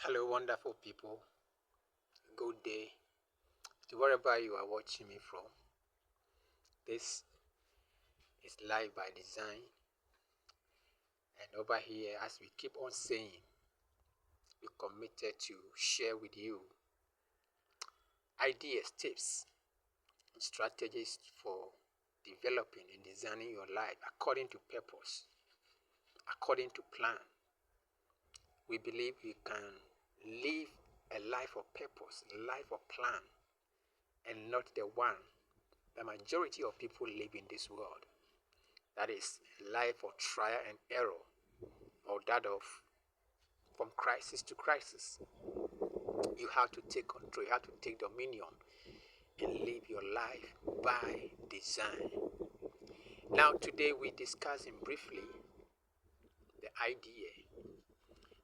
Hello, wonderful people. Good day to wherever you are watching me from. This is Live by Design, and over here, as we keep on saying, we're committed to share with you ideas, tips, and strategies for developing and designing your life according to purpose, according to plan. We believe we can live a life of purpose, a life of plan, and not the one the majority of people live in this world. That is life of trial and error, or that of from crisis to crisis. You have to take control, you have to take dominion and live your life by design. Now today we're discussing briefly the idea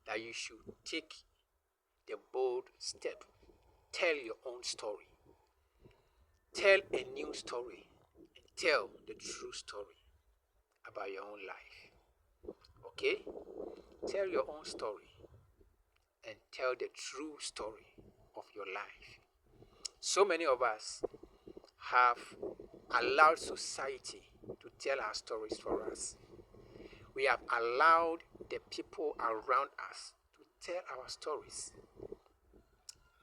that you should take the bold step. Tell your own story. Tell a new story. And tell the true story about your own life. Okay? Tell your own story and tell the true story of your life. So many of us have allowed society to tell our stories for us. We have allowed the people around us to tell our stories.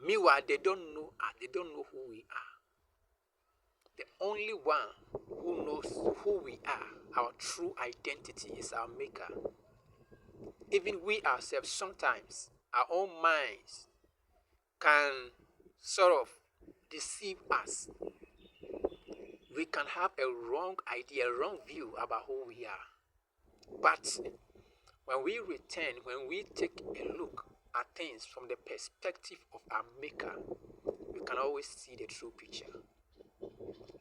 Meanwhile, they don't know us, they don't know who we are. The only one who knows who we are, our true identity, is our Maker. Even we ourselves, sometimes, our own minds can sort of deceive us. We can have a wrong idea, a wrong view about who we are. But when we return, when we take a look at things from the perspective of our Maker, we can always see the true picture.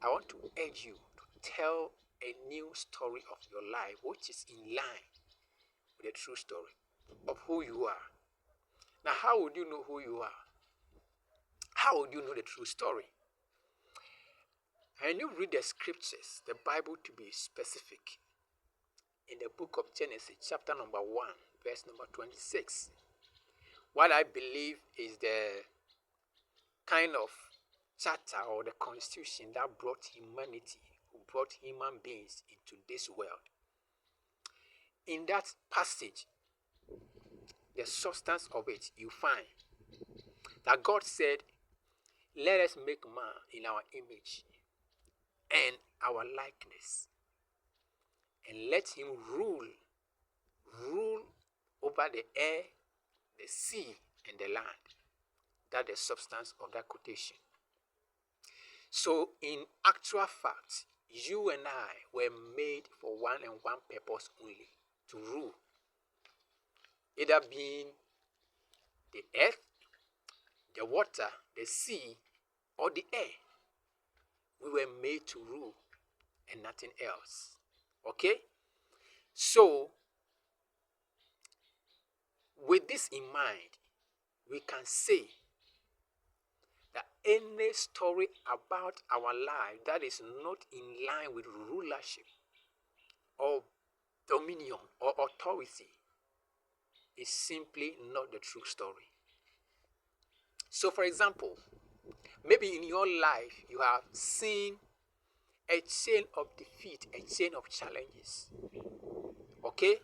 I want to urge you to tell a new story of your life which is in line with the true story of who you are. Now, how would you know who you are? How would you know the true story? And you read the scriptures, the Bible to be specific, in the book of Genesis, chapter number 1, verse number 26. What I believe is the kind of charter or the constitution that brought humanity, who brought human beings into this world. In that passage, the substance of it, you find that God said, let us make man in our image and our likeness, and let him rule over the air, the sea, and the land. That's the substance of that quotation. So in actual fact, you and I were made for one and one purpose only, to rule. Either being the earth, the water, the sea, or the air. We were made to rule and nothing else. Okay? So, with this in mind, we can say that any story about our life that is not in line with rulership or dominion or authority is simply not the true story. So, for example, maybe in your life you have seen a chain of defeat, a chain of challenges. Okay?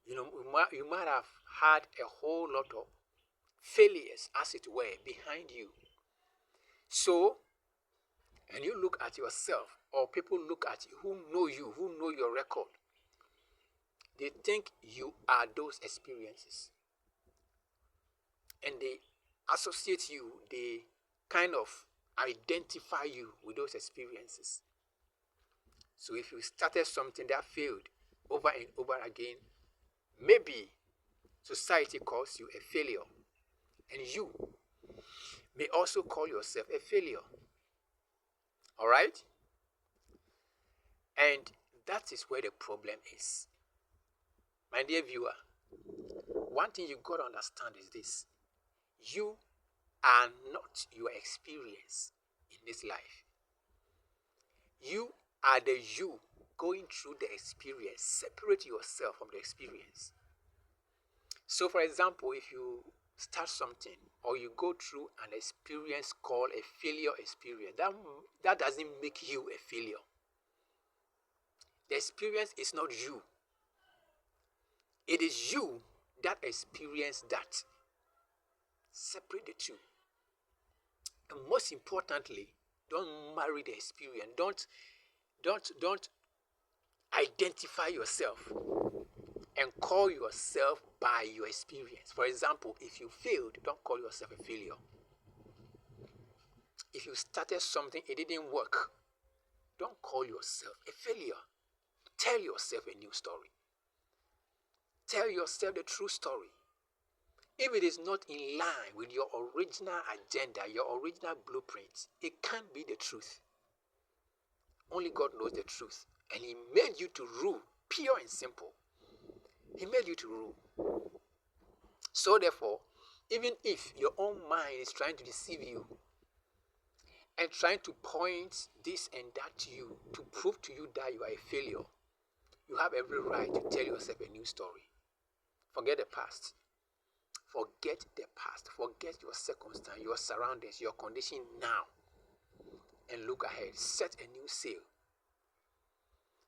You might have had a whole lot of failures, as it were, behind you. So, and you look at yourself, or people look at you, who know your record. They think you are those experiences. And they associate you, they kind of identify you with those experiences. So if you started something that failed over and over again, maybe society calls you a failure. And you may also call yourself a failure. All right? And that is where the problem is. My dear viewer, one thing you got to understand is this. You are not your experience in this life. You are the you going through the experience. Separate yourself from the experience. So, for example, if you start something or you go through an experience called a failure experience, that doesn't make you a failure. The experience is not you. It is you that experienced that. Separate the two. And most importantly, don't marry the experience. Don't identify yourself and call yourself by your experience. For example, if you failed, don't call yourself a failure. If you started something, it didn't work, don't call yourself a failure. Tell yourself a new story. Tell yourself the true story. If it is not in line with your original agenda, your original blueprint, it can't be the truth. Only God knows the truth. And He made you to rule, pure and simple. He made you to rule. So therefore, even if your own mind is trying to deceive you and trying to point this and that to you to prove to you that you are a failure, you have every right to tell yourself a new story. Forget the past. Forget the past. Forget your circumstance, your surroundings, your condition now. And look ahead. Set a new sail.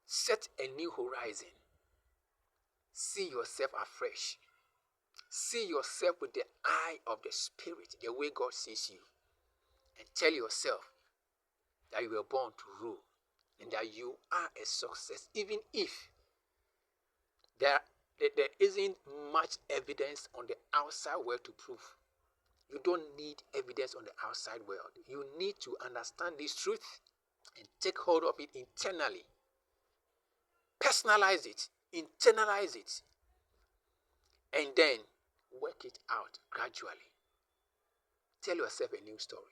Set a new horizon. See yourself afresh. See yourself with the eye of the Spirit, the way God sees you. And tell yourself that you were born to rule and that you are a success, even if there isn't much evidence on the outside world to prove. You don't need evidence on the outside world. You need to understand this truth and take hold of it internally. Personalize it, internalize it, and then work it out gradually. Tell yourself a new story.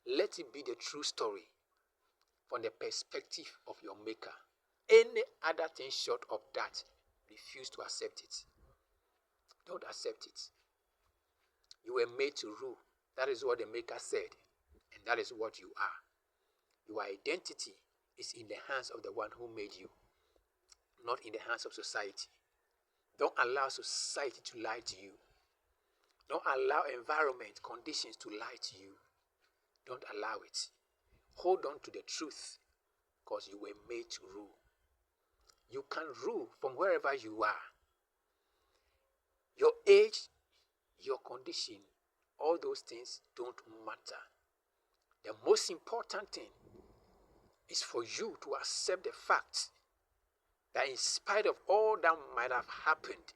Let it be the true story from the perspective of your Maker. Any other thing short of that, refuse to accept it. Don't accept it. You were made to rule. That is what the Maker said, and that is what you are. Your identity is in the hands of the one who made you, not in the hands of society. Don't allow society to lie to you. Don't allow environment, conditions to lie to you. Don't allow it. Hold on to the truth, because you were made to rule. You can rule from wherever you are. Your age, your condition, all those things don't matter. The most important thing is for you to accept the fact that in spite of all that might have happened,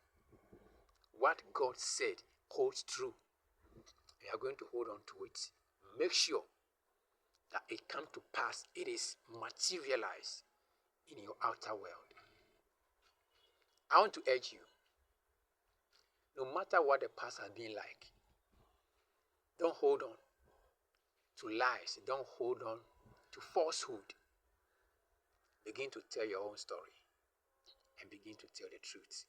what God said holds true. You are going to hold on to it. Make sure that it comes to pass. It is materialized in your outer world. I want to urge you, no matter what the past has been like, don't hold on to lies. Don't hold on to falsehood. Begin to tell your own story and begin to tell the truth.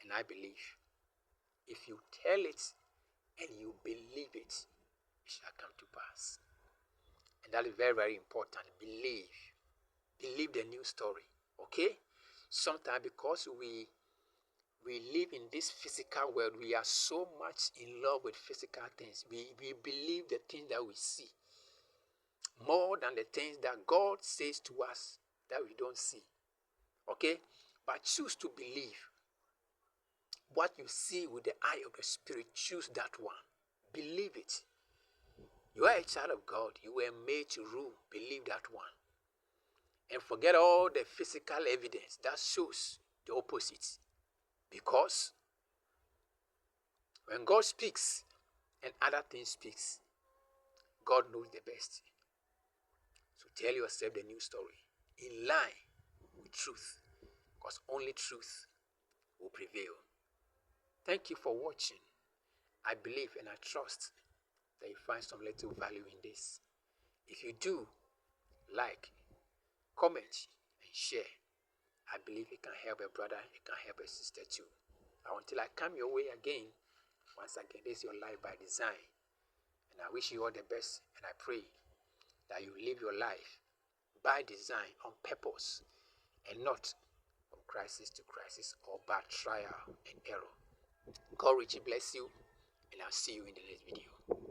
And I believe if you tell it and you believe it, it shall come to pass. And that is very, very important. Believe. Believe the new story. Okay? Sometimes because we live in this physical world, we are so much in love with physical things. We believe the things that we see more than the things that God says to us that we don't see. Okay? But choose to believe what you see with the eye of the Spirit. Choose that one. Believe it. You are a child of God. You were made to rule. Believe that one. And forget all the physical evidence that shows the opposite. Because when God speaks and other things speaks, God knows the best. So tell yourself the new story in line with truth, because only truth will prevail. Thank you for watching. I believe and I trust that you find some little value in this. If you do, like, comment, and share. I believe it can help a brother, it can help a sister too. Until I come your way again, once again, this is your life by design. And I wish you all the best, and I pray that you live your life by design, on purpose, and not from crisis to crisis or bad trial and error. God richly bless you. I'll see you in the next video.